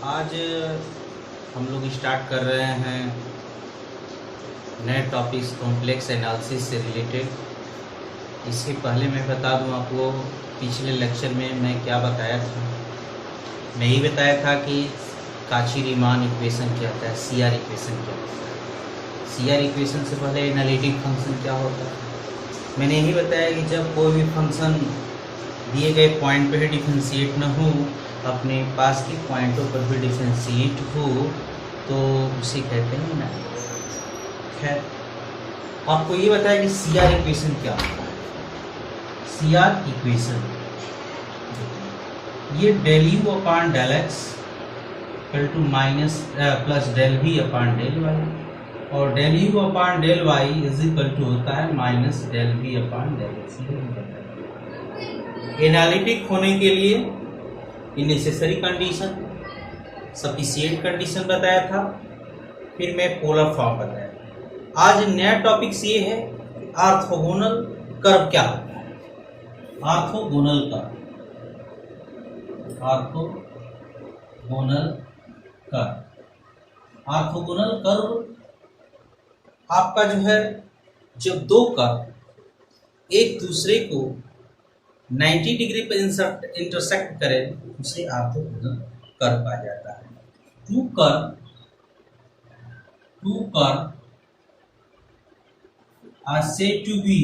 आज हम लोग स्टार्ट कर रहे हैं नए टॉपिक्स कॉम्प्लेक्स एनालिसिस से रिलेटेड। इससे पहले मैं बता दूं आपको, पिछले लेक्चर में मैं क्या बताया था। मैं यही बताया था कि काची-रीमान इक्वेशन क्या होता है, सीआर इक्वेशन क्या होता है। सीआर इक्वेशन से पहले एनालिटिक फंक्शन क्या होता है। मैंने यही बताया कि जब कोई भी फंक्शन दिए गए पॉइंट पर ही डिफरेंशिएट न हो, अपने पास के पॉइंटों पर भी डिफरेंशिएट हो, तो उसे कहते हैं ना। खैर, आपको ये बताया कि सीआर इक्वेशन क्या होता है। सीआर इक्वेशन ये del u upon del x equal to minus plus del v upon del y, और del u upon del y is equal to होता है minus del v upon del x. Analytic होने के लिए necessary condition, sufficient condition बताया था, फिर मैं पोलर फॉर्म बताया था। आज नया टॉपिक्स ये है ऑर्थोगोनल कर्व क्या होता है। Orthogonal curve, orthogonal curve, orthogonal curve आपका जो है, जब दो कर्व एक दूसरे को 90 डिग्री पर इंटरसेक्ट करें, उसे ऑर्थोगोनल कर्व कहा जाता है। Two curve are said to be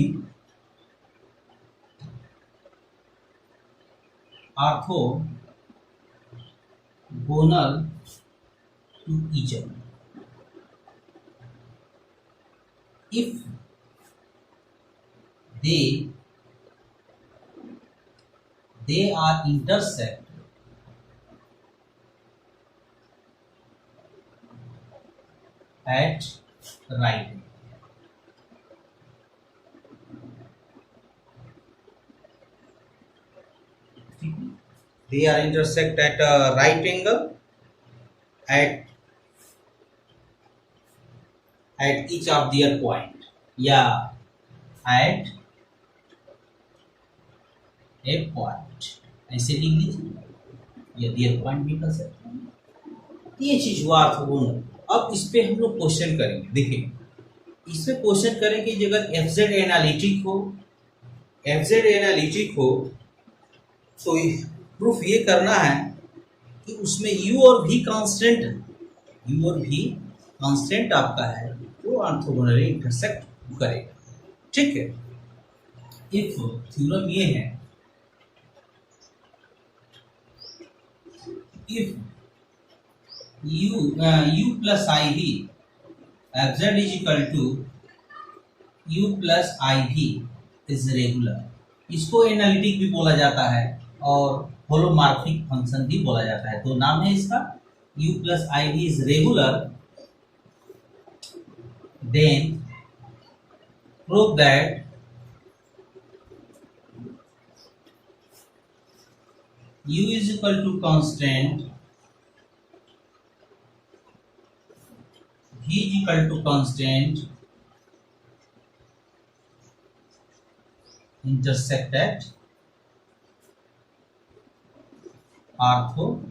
orthogonal to each other if they are intersect at right angle. They are intersect at a right angle at each of their point, या at a point, ऐसे लिख लीजिए, या their point भी कर सकते हैं। ये चीज हुआ ऑर्थोगोनल। अब इस पे हम लोग क्वेश्चन करेंगे। देखिए, इसमें क्वेश्चन करेंगे कि अगर एफ जेड एनालिटिक हो तो प्रूफ ये करना है कि उसमें यू और भी कांस्टेंट है, यू और भी कांस्टेंट आपका है, वो ऑर्थोगोनली इंटरसेक्ट करेगा। ठीक है। इफ थ्योरम ये है, if u plus i v f z is equal to u plus i v is regular. इसको एनालिटिक भी बोला जाता है और होलोमॉर्फिक फंक्शन भी बोला जाता है। तो नाम है इसका, u plus i v is regular, then prove that u is equal to constant, v is equal to constant, intersect at orthogonal.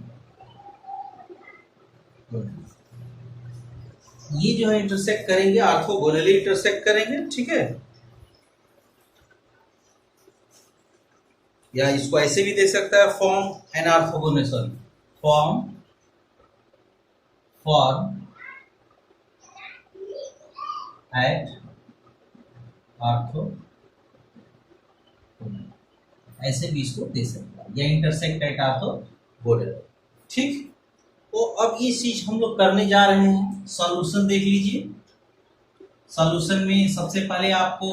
ये जो है इंटरसेक्ट करेंगे, ऑर्थोगोनली इंटरसेक्ट करेंगे। ठीक है, या इसको ऐसे भी दे सकता है, form an orthogonal, sorry form at orthogonal, ऐसे भी इसको दे सकता है, या इंटरसेक्ट एट ऑर्थोगोनल। ठीक। तो अब ये चीज हम लोग करने जा रहे हैं। सॉल्यूशन देख लीजिए। सॉल्यूशन में सबसे पहले आपको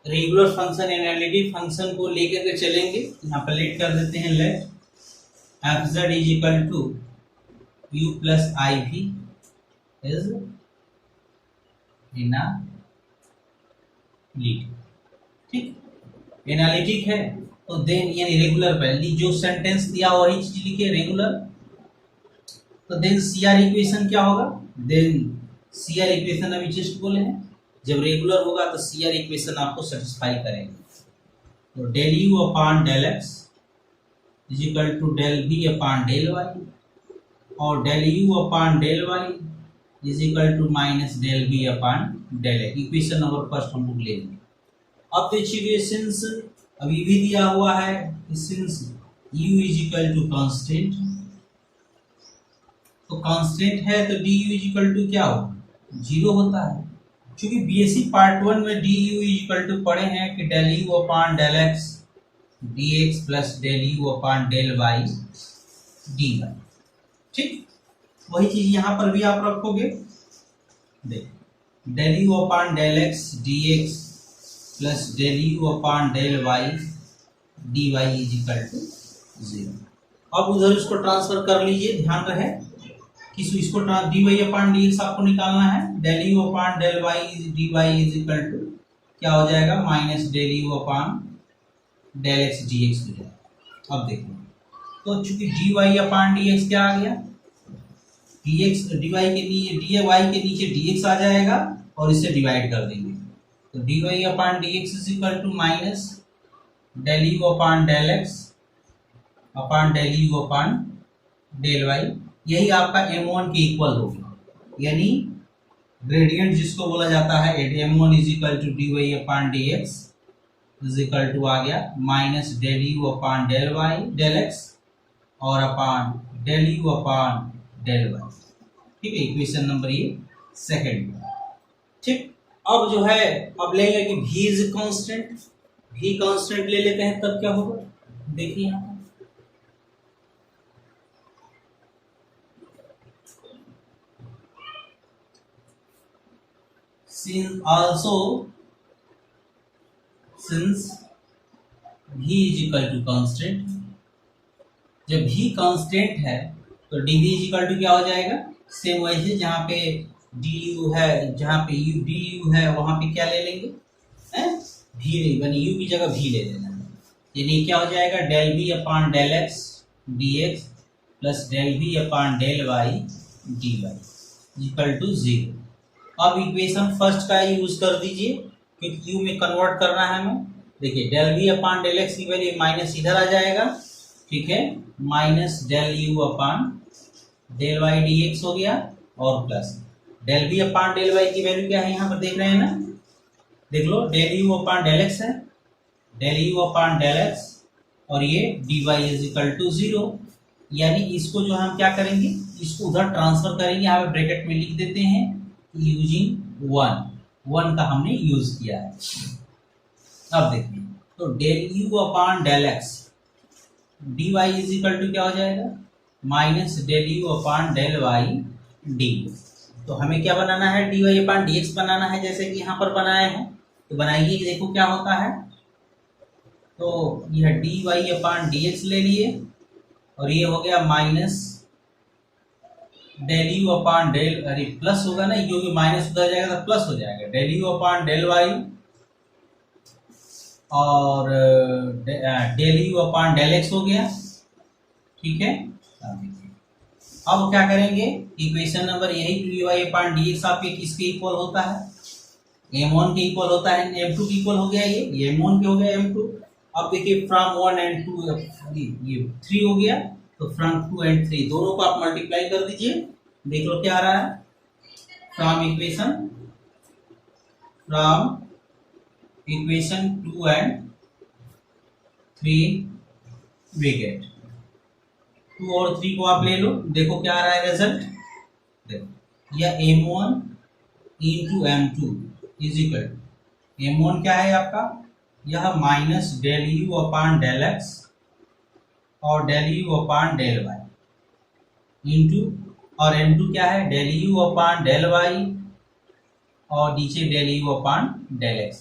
रेगुलर फंक्शन, एनालिटिक फंक्शन को लेकर के चलेंगे। यहाँ पर लेट कर देते हैं, let f z is equal to u plus i v is analytic. ठीक, एनालिटिक है तो देन यानी रेगुलर, पहले जो सेंटेंस दिया वही चीज लिखे, रेगुलर। तो देन सीआर इक्वेशन क्या होगा, देन सीआर इक्वेशन अभी जस्ट बोले हैं, जब रेगुलर होगा तो सीआर इक्वेशन आपको सेटिस्फाई करेंगे। तो del u upon del x is equal to del v upon del y, और del u upon del y is equal to minus del v upon del x. Equation number first हम लोग लेंगे। अब देखिए since अभी भी दिया हुआ है since u is equal to constant, तो कांस्टेंट है तो du इज इक्वल टू क्या होगा, जीरो होता है। क्योंकि बीएससी पार्ट 1 में du इज इक्वल टू पढ़े हैं कि del u upon del x dx plus del u upon del y dy। ठीक, वही चीज यहाँ पर भी आप रखोगे। देखो del u upon del x dx plus del u upon del y dy is equal to 0। अब उधर इसको ट्रांसफर कर लीजिए, ध्यान रहे कि इसको dy अपान dx आपको निकालना है। Del u upon del y dy is equal to क्या हो जाएगा, minus del u upon del x dx हो जाएगा। अब देखो तो चूंकि dy अपान dx क्या आ गया, dx dy के नीचे dx आ जाएगा और इसे डिवाइड कर देंगे तो dy upon dx is equal to minus del u upon del x upon del u upon del y. यही आपका m1 के इक्वल होगा, यानी ग्रेडियंट जिसको बोला जाता है m1 is equal to dy upon dx is equal to आ गया minus del u upon del y del x और upon del u upon del y. ठीक है, इक्वेशन नंबर ये सेकंड। ठीक, अब जो है अब लेंगे कि v is constant, v constant ले लेते हैं तब क्या होगा, देखिए यहाँ since v is equal to constant, जब v कांस्टेंट है तो dv is equal to क्या हो जाएगा, सेम वैसे जहाँ पे du है, जहाँ पे du है वहाँ पे क्या ले लेंगे, v नहीं बनी u की जगह v ले लेना है। यानी क्या हो जाएगा, del v upon del x dx plus del v upon del y dy equal to 0। अब इक्वेशन फर्स्ट का यूज कर दीजिए क्योंकि यू में कन्वर्ट करना है हमें। देखिए del v upon del x की वैल्यू माइनस इधर आ जाएगा, ठीक है, minus del u upon del y d x हो गया और plus del v upon del y की वैल्यू क्या है यहाँ पर देख रहे हैं ना, देख लो del u upon del x है, del u upon del x और ये d y is equal to 0। यानी इसको जो हम क्या करेंगे, इसको उधर ट्रांसफर करेंगे, यहाँ पे ब्रैकेट में लिख देते हैं यूजिंग 1 का हमने यूज किया है। अब देखिए तो del u upon del x d y is equal to क्या हो जाएगा, minus del u upon del y d. तो हमें क्या बनाना है, d y upon d x बनाना है, जैसे कि यहाँ पर बनाए हैं। तो बनाइए, देखो क्या होता है। तो यह d y upon d x ले लिए और ये हो गया minus del u upon del, अरे प्लस होगा ना, क्योंकि माइनस उधर जाएगा तो प्लस हो जाएगा, del u upon del y और del u upon del x हो गया। ठीक है, अब क्या करेंगे, इक्वेशन नंबर यही d y upon d x आपके किसके इक्वल होता है, m1 के इक्वल होता है, m2 के इक्वल हो गया, ये m1 के हो गया m2। अब देखिए फ्रॉम 1 एंड 2 ये 3 हो गया, तो फ्रॉम 2 एंड 3 दोनों को आप मल्टीप्लाई कर दीजिए, देख लो क्या आ रहा है। From equation 2 and 3 we get 2 और 3 को आप ले लो, देखो क्या आ रहा है रिजल्ट। देखो यह m1 into m2 is equal, m1 क्या है आपका, यह minus del u upon del x और del u upon del y into, और m2 क्या है, del u upon del y और नीचे del u upon del x.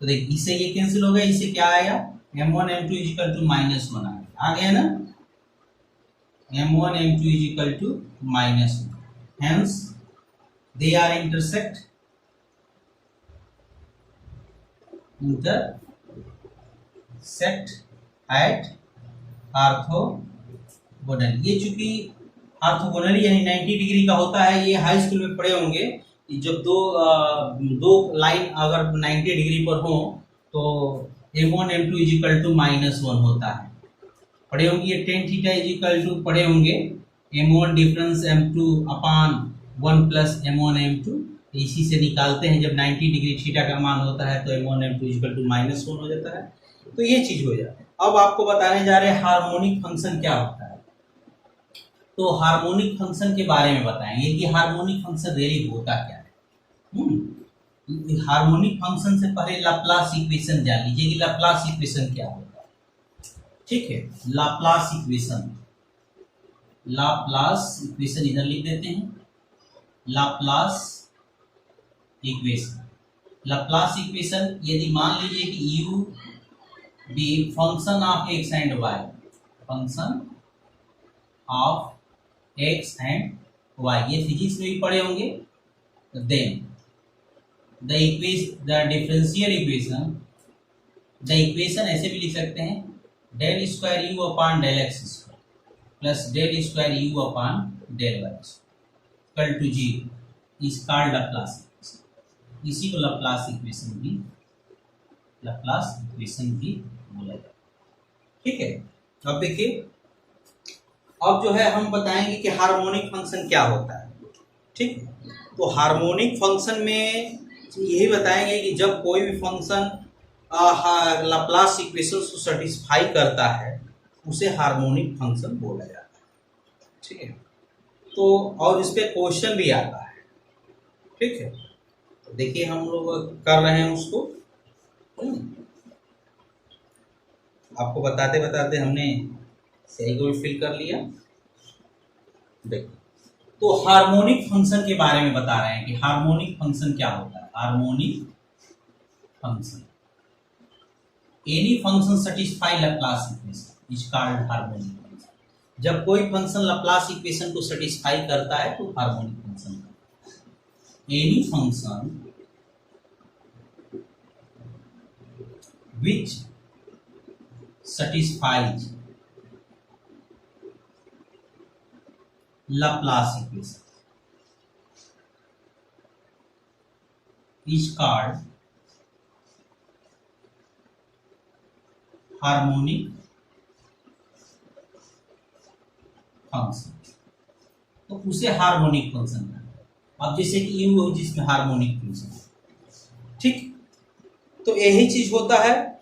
तो देख इससे ये कैंसिल हो गया, इससे क्या आएगा, m1 m2 is equal to -1 आ गया ना, m1 m2 is equal to -1, hence they are intersect at orthogonal. ये चूंकि ऑर्थोगोनल यानी 90 डिग्री का होता है, ये हाई स्कूल में पढ़े होंगे। जब दो लाइन अगर 90 डिग्री पर हो तो m1 m2 is equal to -1 होता है, पढ़े होंगे। ये tan theta is equal to पढ़े होंगे M1 डिफरेंस M2 अपान 1 प्लस M1 M2, इसी से निकालते हैं। जब 90 डिग्री थीटा का मान होता है तो M1 M2 इक्वल टू -1 हो जाता है। तो ये चीज हो जाता है। अब आपको बताने जा रहे हैं हार्मोनिक फंक्शन क्या होता है। तो हार्मोनिक फंक्शन के बारे में बताएंगे कि हार्मोनिक फंक्शन रियली होता क्या है। हार्मोनिक फंक्शन से पहले लाप्लास इक्वेशन जान लीजिए कि लाप्लास इक्वेशन क्या होता है। ठीक है, लाप्लास इक्वेशन, लाप्लास इक्वेशन इधर लिख देते हैं। लाप्लास इक्वेशन, लाप्लास इक्वेशन यदि मान लीजिए कि u be function of x and y, function of x and y, ये फिजिक्स में भी पढ़े होंगे। Then the differential equation, the equation ऐसे भी लिख सकते हैं, del square u upon del x square plus del square u upon del y equal to zero is called Laplace equation. इसी को लाप्लास इक्वेशन भी, लाप्लास इक्वेशन भी बोला जाता है। ठीक है, अब देखिए, अब जो है हम बताएंगे कि हार्मोनिक फंक्शन क्या होता है। ठीक, तो हार्मोनिक फंक्शन में यही बताएंगे कि जब कोई भी फंक्शन लाप्लास इक्वेशन को सेटिस्फाई करता है उसे हार्मोनिक फंक्शन बोला जाता है। ठीक है, तो और इस पे क्वेश्चन भी आता है। ठीक है, तो देखिए हम लोग कर रहे हैं उसको। आपको बताते बताते हमने सही को भी फिल कर लिया। देखो, तो हार्मोनिक फंक्शन के बारे में बता रहे हैं कि हार्मोनिक फंक्शन क्या होता है। Harmonic function, any function satisfy Laplace equation is called harmonic function. जब कोई फंक्शन लाप्लास इक्वेशन को सेटिस्फाई करता है तो harmonic function. Any function which satisfies Laplace equation is called harmonic function. तो उसे हार्मोनिक फंक्शन कहते हैं। अब जैसे कि यू जिसमें हार्मोनिक फंक्शन, ठीक, तो यही चीज होता है।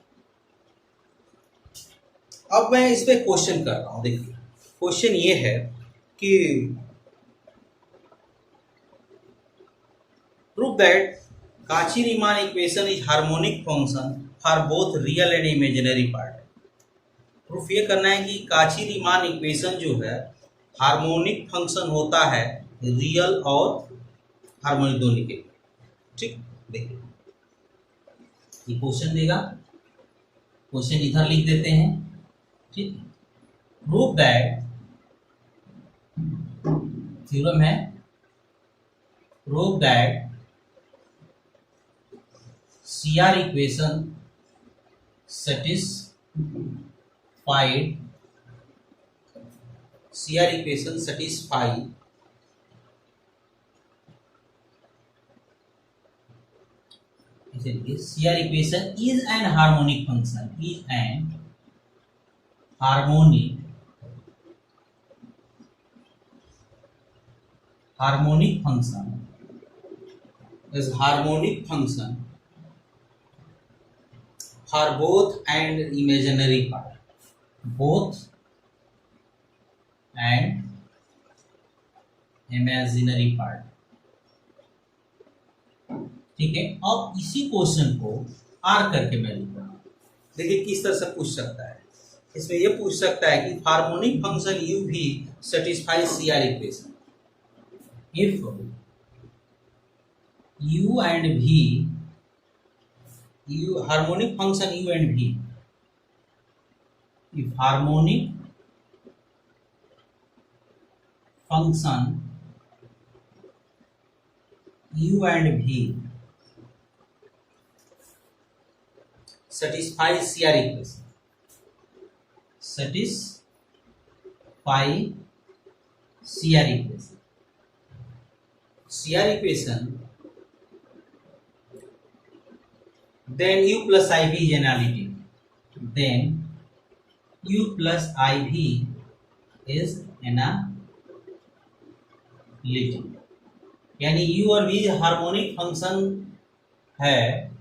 अब मैं इस पे क्वेश्चन कर रहा हूं। देखिए, क्वेश्चन ये है कि prove that Cauchy Riemann equation is harmonic function for both real and imaginary part. Proof ये करना है कि काची-रीमान इक्वेशन जो है हार्मोनिक फंक्शन होता है रियल और हार्मोनिक दोनों के। ठीक, देखिए ये क्वेश्चन देगा, क्वेश्चन इधर लिख देते हैं। ठीक, प्रूव दैट, थ्योरम है, prove that CR equation satisfy CR equation is an harmonic function, is an harmonic function, is harmonic function for both and imaginary part, both and imaginary part। ठीक है, अब इसी क्वेश्चन को are करके मैं लिख रहा हूं। देखिए किस तरह से पूछ सकता है। इसमें यह पूछ सकता है कि हार्मोनिक फंक्शन यू भी satisfy CR equation if u and v, harmonic function u and v, if harmonic function u and v satisfy CR equation, satisfy CR equation, CR equation, then u plus iv is analytic, then u plus iv is analytic। यानी u और v harmonic function है,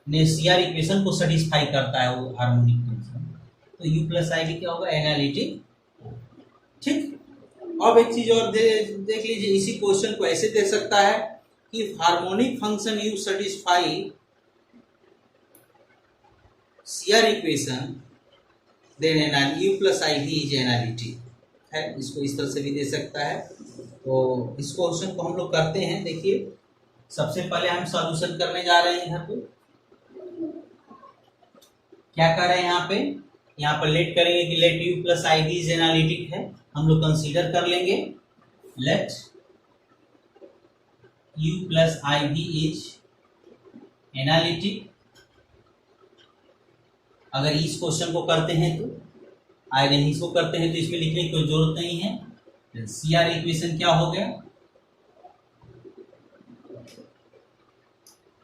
ने CR equation को satisfy करता है वो harmonic function, तो u plus आई क्या होगा, एनालिटिक। ठीक, अब एक चीज और देख लीजिए, इसी क्वेश्चन को ऐसे दे सकता है कि harmonic function u satisfy CR equation, then u plus i v is analytic है, इसको इस तरह से भी दे सकता है। तो इस क्वेश्चन को हम लोग करते हैं। देखिए, सबसे पहले हम सॉल्यूशन करने जा रहे हैं। यहाँ पे क्या कर रहे हैं, यहाँ पर लेट करेंगे कि late u plus i v is analytic है, हम लोग कंसीडर कर लेंगे late u plus i v is analytic. अगर इस क्वेश्चन को करते हैं तो आई नहीं, इसको करते हैं तो इसमें लिखने की कोई जरूरत नहीं है। सी आर इक्वेशन क्या हो गया,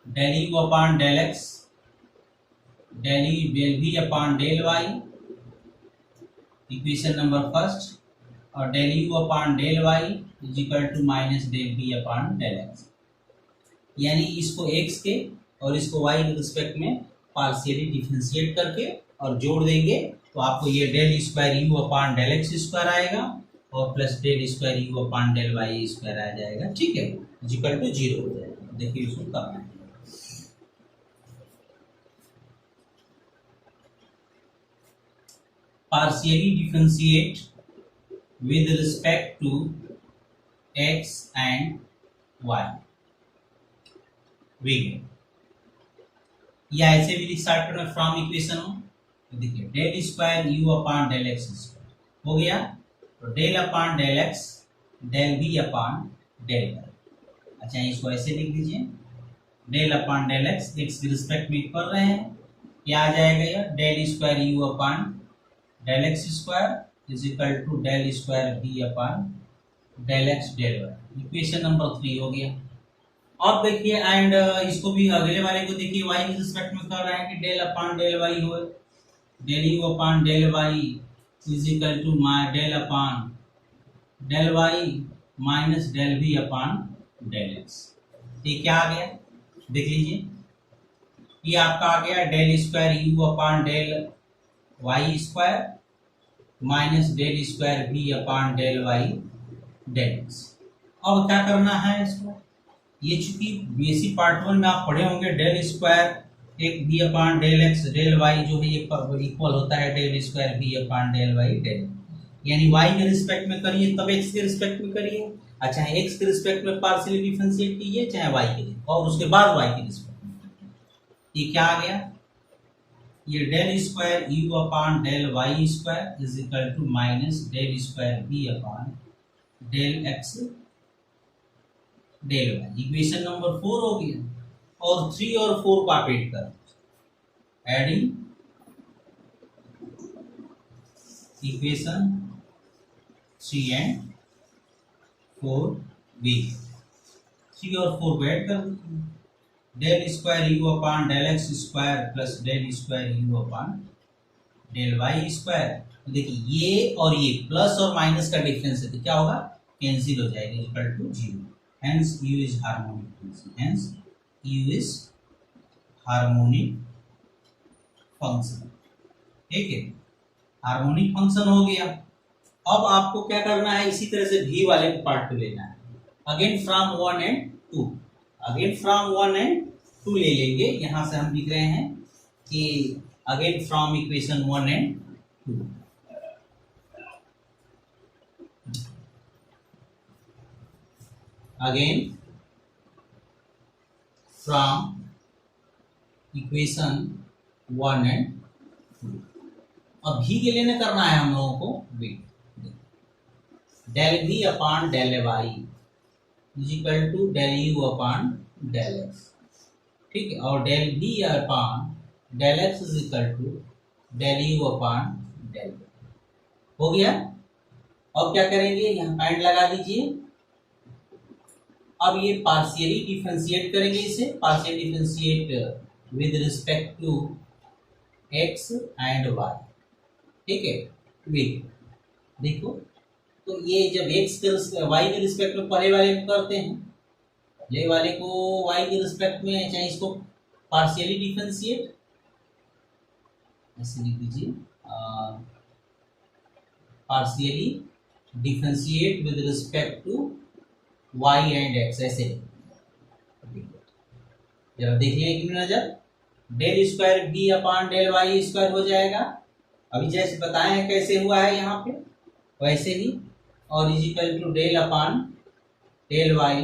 del u upon del x del u del v upon del y, equation number first, और del u upon del y is equal to minus del v upon del x. यानी इसको x के और इसको y के respect में partially differentiate करके और जोड़ देंगे तो आपको ये del square u upon del x square आएगा और plus del square u upon del y square आ जाएगा। ठीक है, इक्वल टू 0 हो जाएगा। देखिए इसको करना है, partially differentiate with respect to x and y, या ऐसे भी लिख सकते हैं फ्रॉम इक्वेशन हो। तो देखिए del square u upon del x square हो गया, तो del upon del x del b upon del y. अच्छा, इसको ऐसे लिख लीजिए, del upon del x x के रिस्पेक्ट में कर रहे हैं, क्या आ जाएगा ये, del square u upon del x square is equal to del square b upon del x del y. Equation number 3 हो गया। अब देखिए एंड इसको भी अगले वाले को देखिए, y के रिस्पेक्ट में कर रहा है कि डेल अपॉन डेल y हो, del u upon del y is equal to del upon del y minus del v upon del x। ये क्या आ गया, देख लीजिए, ये आपका आ गया del square u upon del y square minus del square v upon del y del x। अब क्या करना है इसको, ये चूंकि बेसिक पार्ट 1 में आप पढ़े होंगे, डेल स्क्वायर एक b upon del x del y जो है ये इक्वल होता है del square b upon del y del, यानी y के रिस्पेक्ट में करिए तब x के रिस्पेक्ट में करिए, अच्छा x के रिस्पेक्ट में पार्शियली डिफरेंशिएट कीजिए चाहे y के लिए, और उसके बाद y के रिस्पेक्ट में। ये क्या आ गया, ये del square u upon del y square is equal to minus del square b upon del x del y. Equation नंबर 4 हो गया, और 3 और 4 को आप ऐड कर, एडिंग इक्वेशन 3 एंड 4 बी, 3 और 4 को ऐड कर, del square u upon del x square plus del square u upon del y square. देखिए ये और ये प्लस और माइनस का डिफरेंस है तो क्या होगा, कैंसिल हो जाएगा, equal to 0। Hence u is harmonic function. Hence u is harmonic function. ठीक है, हार्मोनिक फंक्शन हो गया। अब आपको क्या करना है, इसी तरह से v वाले पार्ट को लेना है, again from 1 and 2, again from 1 and 2 ले लेंगे। यहां से हम लिख रहे हैं कि again from equation 1 and 2, again from equation 1 and 2। अब v के लिए करना है हम लोगों को v, del v upon del y is equal to del u upon del x। ठीक है, और del v upon del x is equal to del u upon del y हो गया। अब क्या करेंगे, यहाँ पॉइंट लगा दीजिए। अब ये पार्शियली डिफरेंशिएट करेंगे, इसे partial differentiate with respect to x and y। ठीक है, देखो तो ये जब एक्स के वाई के रिस्पेक्ट में पहले वाले को करते हैं, पहले वाले को वाई के रिस्पेक्ट में, चाहे इसको पार्शियली डिफरेंशिएट ऐसे लिख दीजिए, partially differentiate with respect to y and x, ऐसे जरा देखिए एक नजर, del square B upon del y square हो जाएगा, अभी जैसे बताए हैं कैसे हुआ है यहाँ पे वैसे ही, और is equal to del upon del y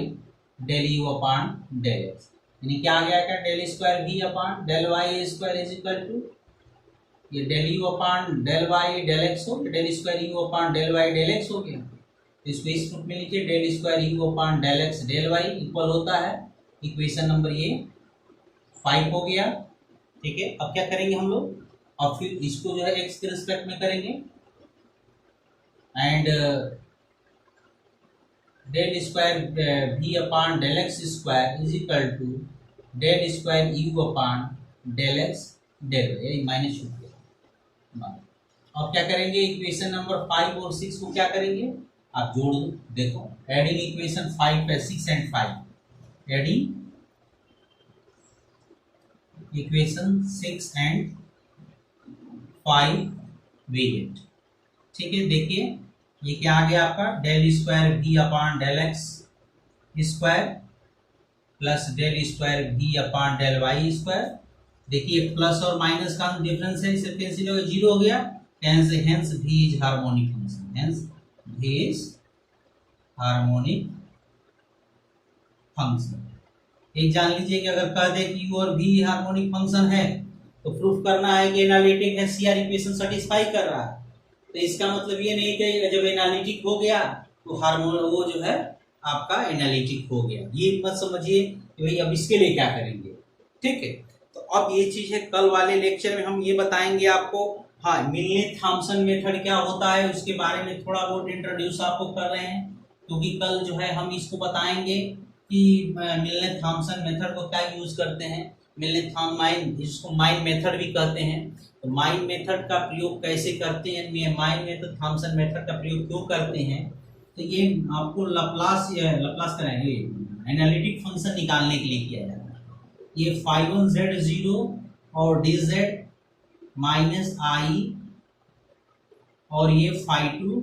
del u upon del x, यानी क्या आ गया, क्या del square B upon del y square is equal to ये del u upon del y del x हो गया, del square u upon del y del x हो गया, तो इसको इस रूप में लिखिए, del square u upon del x del y equal होता है इक्वेशन नंबर ये 5 हो गया। ठीक है, अब क्या करेंगे हम लोग, और फिर इसको जो है एक्स के रिस्पेक्ट में करेंगे, and del square b upon del x square is equal to del square u upon del x del y, minus छूट गया। अब क्या करेंगे, इक्वेशन नंबर 5 और 6 को क्या करेंगे, आप जोड़ दो, देखो adding equation 5 6 and 5, adding equation 6 and 5 we get. ठीक है, देखिए ये क्या आ गया आपका, del square B upon del x square plus del square B upon del y square, देखिए प्लस और माइनस का डिफरेंस है, इसे कैंसिल हो गया, जीरो हो गया, हेंस भी इज हार्मोनिक फंक्शन, हेंस भी इज हार्मोनिक फंक्शन। एक जान लीजिए कि अगर कह दे कि यू और भी हार्मोनिक फंक्शन है तो प्रूफ करना है कि एनालिटिक है सीआर इक्वेशन सेटिस्फाई कर रहा है, तो इसका मतलब ये नहीं कि जब एनालिटिक हो गया तो हार्मोन वो जो है आपका एनालिटिक हो गया, ये मत समझिए कि भाई अब इसके लिए क्या करेंगे। ठीक है, तो अब ये चीज है, कल वाले लेक्चर में हम ये बताएंगे आपको, हाँ मिलने थॉमसन मेथड क्या होता है उसके बारे में थोड़ा बहुत इंट्रोड्यूस आपको कर रहे हैं, क्योंकि कल जो है हम इसको बताएंगे कि मिलने थॉमसन मेथड को क्या यूज करते हैं, मिलने माइन, जिसको माइन मेथड भी कहते हैं, तो माइन मेथड का प्रयोग कैसे करते हैं, माइन मेथड थॉमसन मेथड का प्रयोग क्यों करते हैं, तो ये आपको लप्लास कराएंगे, एनालिटिक फंक्शन निकालने के लिए किया जाता है। ये phi1 z0 और dz माइनस आई, और ये phi2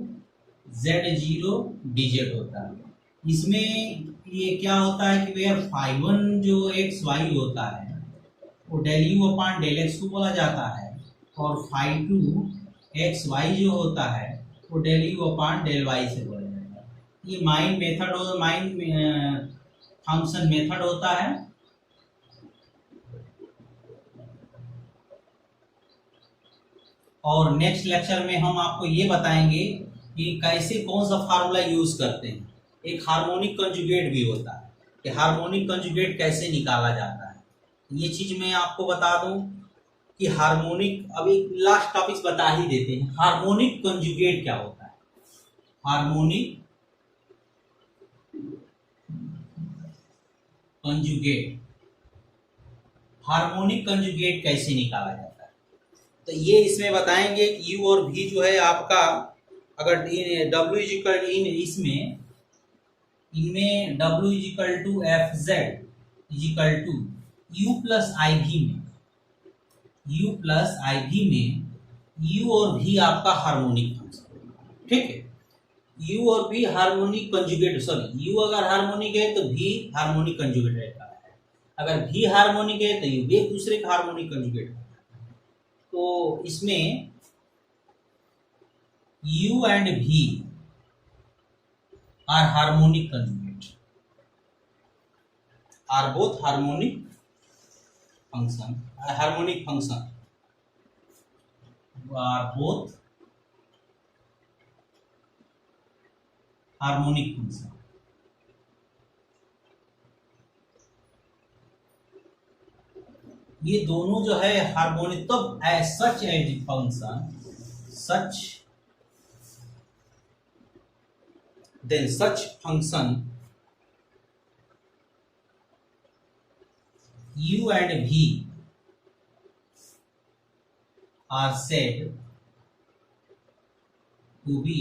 z0 dz होता है। इसमें ये क्या होता है कि भैया phi1 जो एक्स वाई होता है वो del u upon del x को बोला जाता है, और phi2 एक्स वाई जो होता है वो del u upon del y से बोला जाता है। ये माइन मेथड हो, माइन फंक्शन मेथड होता है। और नेक्स्ट लेक्चर में हम आपको ये बताएंगे कि कैसे कौन सा फार्मूला यूज करते हैं, एक हार्मोनिक कंजुगेट भी होता है कि हार्मोनिक कंजुगेट कैसे निकाला जाता है, ये चीज मैं आपको बता दूं कि हार्मोनिक, अभी लास्ट टॉपिक बता ही देते हैं, हार्मोनिक कंजुगेट क्या होता है, हार्मोनिक कंजुगेट, हार्मोनिक कंजुगेट कैसे निकाला जाता है, तो ये इसमें बताएंगे कि यू और भी जो है आपका, अगर डब्ल्यू इज इक्वल इन इसमें इनमें W is equal to f z is equal to u plus i v में, यू प्लस आई भी में यू और भी आपका हार्मोनिक फंक्शन। ठीक है, यू और भी हार्मोनिक कंजुगेट, सॉरी यू अगर हार्मोनिक है तो भी हार्मोनिक कंजुगेट रहता है, अगर भी हार्मोनिक है तो यू भी एक दूसरे का हार्मोनिक कंजुगेट। तो इसमें u and v are harmonic conjugate, are both harmonic function, harmonic function are both harmonic function। ये दोनों जो है हार्मोनिक, तब such as function, such then such function u and v are said to be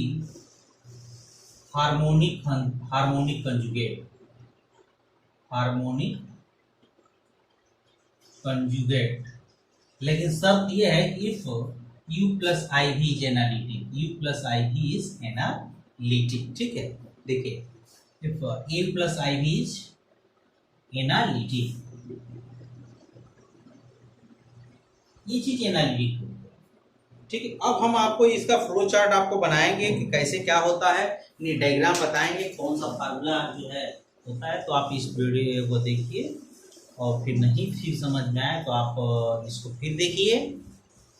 harmonic conjugate, harmonic conjugate. लेकिन शर्त यह है कि if u plus i v is analytic, u plus i v is analytic, ठीक है। देखिए if n plus i v is analytic, ये चीज एनालिटिक, ठीक है। अब हम आपको इसका फ्लो चार्ट आपको बनाएंगे कि कैसे क्या होता है, डायग्राम बताएंगे कौन सा फार्मूला जो है होता है। तो आप इस वीडियो को देखिए और फिर नहीं फिर समझ में आए तो आप इसको फिर देखिए,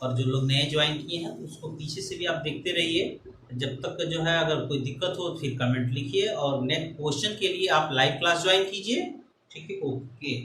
और जो लोग नए ज्वाइन किए हैं उसको पीछे से भी आप देखते रहिए। जब तक जो है अगर कोई दिक्कत हो फिर कमेंट लिखिए, और नेक्स्ट क्वेश्चन के लिए आप लाइव क्लास ज्वाइन कीजिए, ठीक है। ओके।